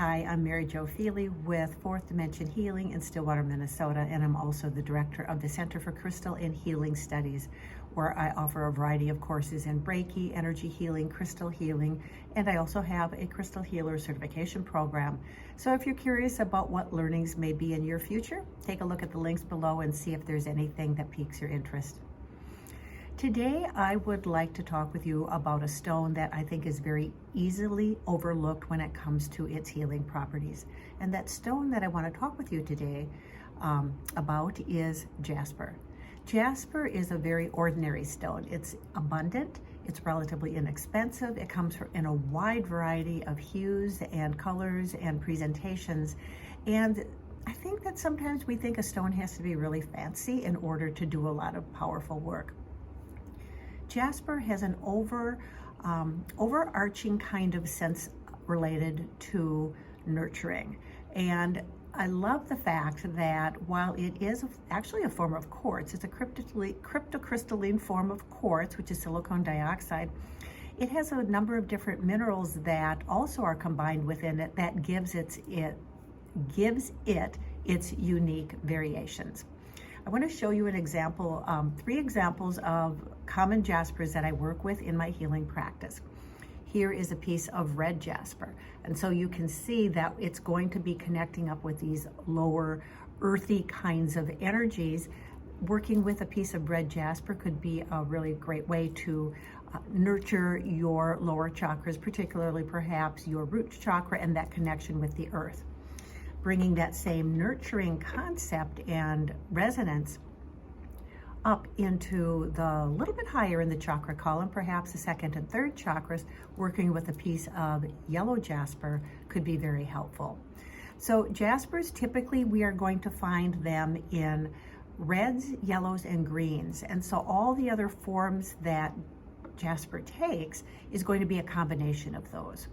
Hi, I'm Maryjo with Fourth Dimension Healing in Stillwater, Minnesota, and I'm also the director of the Center for Crystal and Healing Studies, where I offer a variety of courses in Reiki, energy healing, crystal healing, and I also have a crystal healer certification program. So if you're curious about what learnings may be in your future, take a look at the links below and see if there's anything that piques your interest. Today, I would like to talk with you about a stone that I think is very easily overlooked when it comes to its healing properties. And that stone that I want to talk with you today about is Jasper. Jasper is a very ordinary stone. It's abundant, it's relatively inexpensive, it comes in a wide variety of hues and colors and presentations. And I think that sometimes we think a stone has to be really fancy in order to do a lot of powerful work. Jasper has an overarching kind of sense related to nurturing. And I love the fact that while it is actually a form of quartz, it's a cryptocrystalline form of quartz, which is silicon dioxide. It has a number of different minerals that also are combined within it that gives it its unique variations. I want to show you an example, 3 examples of common jaspers that I work with in my healing practice. Here is a piece of red jasper. And so you can see that it's going to be connecting up with these lower earthy kinds of energies. Working with a piece of red jasper could be a really great way to nurture your lower chakras, particularly perhaps your root chakra and that connection with the earth. Bringing that same nurturing concept and resonance up into the little bit higher in the chakra column, perhaps the 2nd and 3rd chakras, working with a piece of yellow jasper could be very helpful. So jaspers, typically we are going to find them in reds, yellows, and greens. And so all the other forms that jasper takes is going to be a combination of those.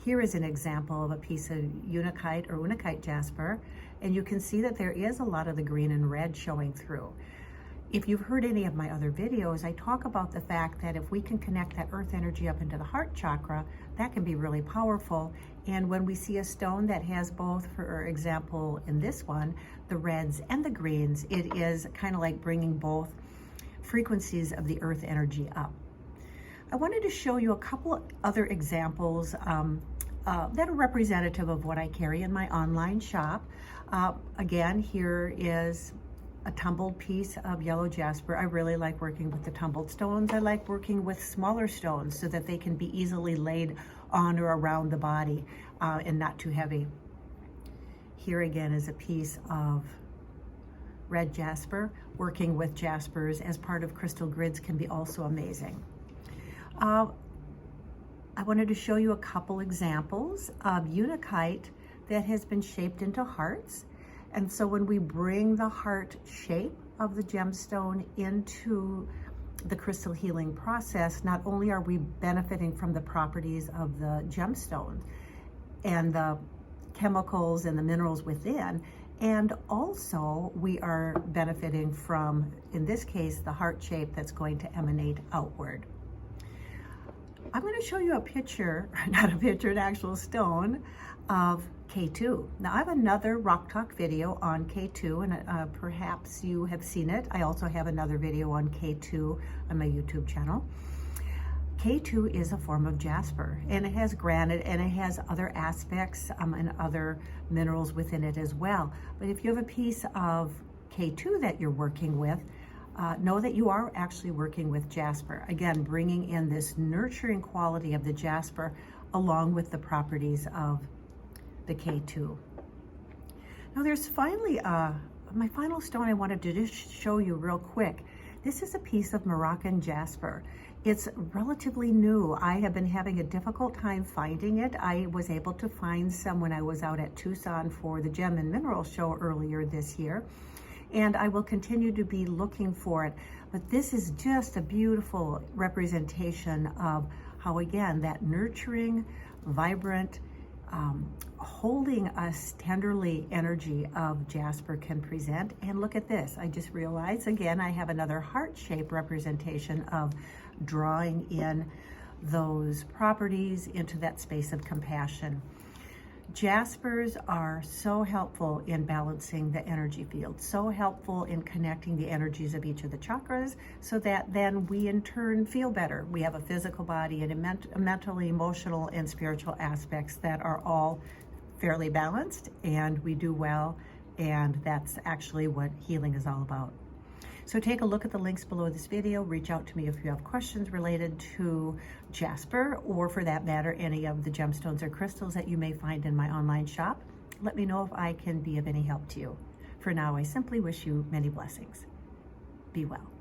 Here is an example of a piece of unakite jasper, and you can see that there is a lot of the green and red showing through. If you've heard any of my other videos, I talk about the fact that if we can connect that earth energy up into the heart chakra, that can be really powerful. And when we see a stone that has both, for example, in this one, the reds and the greens, it is kind of like bringing both frequencies of the earth energy up. I wanted to show you a couple of other examples that are representative of what I carry in my online shop. Again, here is a tumbled piece of yellow jasper. I really like working with the tumbled stones. I like working with smaller stones so that they can be easily laid on or around the body and not too heavy. Here again is a piece of red jasper. Working with jaspers as part of crystal grids can be also amazing. I wanted to show you a couple examples of unakite that has been shaped into hearts. And so when we bring the heart shape of the gemstone into the crystal healing process, not only are we benefiting from the properties of the gemstone and the chemicals and the minerals within, and also we are benefiting from, in this case, the heart shape that's going to emanate outward. I'm going to show you a picture, not a picture, an actual stone of K2. Now I have another Rock Talk video on K2 and perhaps you have seen it. I also have another video on K2 on my YouTube channel. K2 is a form of jasper, and it has granite and it has other aspects and other minerals within it as well. But if you have a piece of K2 that you're working with, know that you are actually working with jasper. Again, bringing in this nurturing quality of the jasper along with the properties of the K2. Now there's finally, my final stone I wanted to just show you real quick. This is a piece of Moroccan jasper. It's relatively new. I have been having a difficult time finding it. I was able to find some when I was out at Tucson for the Gem and Mineral Show earlier this year. And I will continue to be looking for it. But this is just a beautiful representation of how, again, that nurturing, vibrant, holding us tenderly energy of jasper can present. And look at this. I just realized, again, I have another heart-shaped representation of drawing in those properties into that space of compassion. Jaspers are so helpful in balancing the energy field, so helpful in connecting the energies of each of the chakras, so that then we in turn feel better. We have a physical body and a mental, emotional, and spiritual aspects that are all fairly balanced, and we do well, and that's actually what healing is all about. So take a look at the links below this video. Reach out to me if you have questions related to Jasper, or for that matter, any of the gemstones or crystals that you may find in my online shop. Let me know if I can be of any help to you. For now, I simply wish you many blessings. Be well.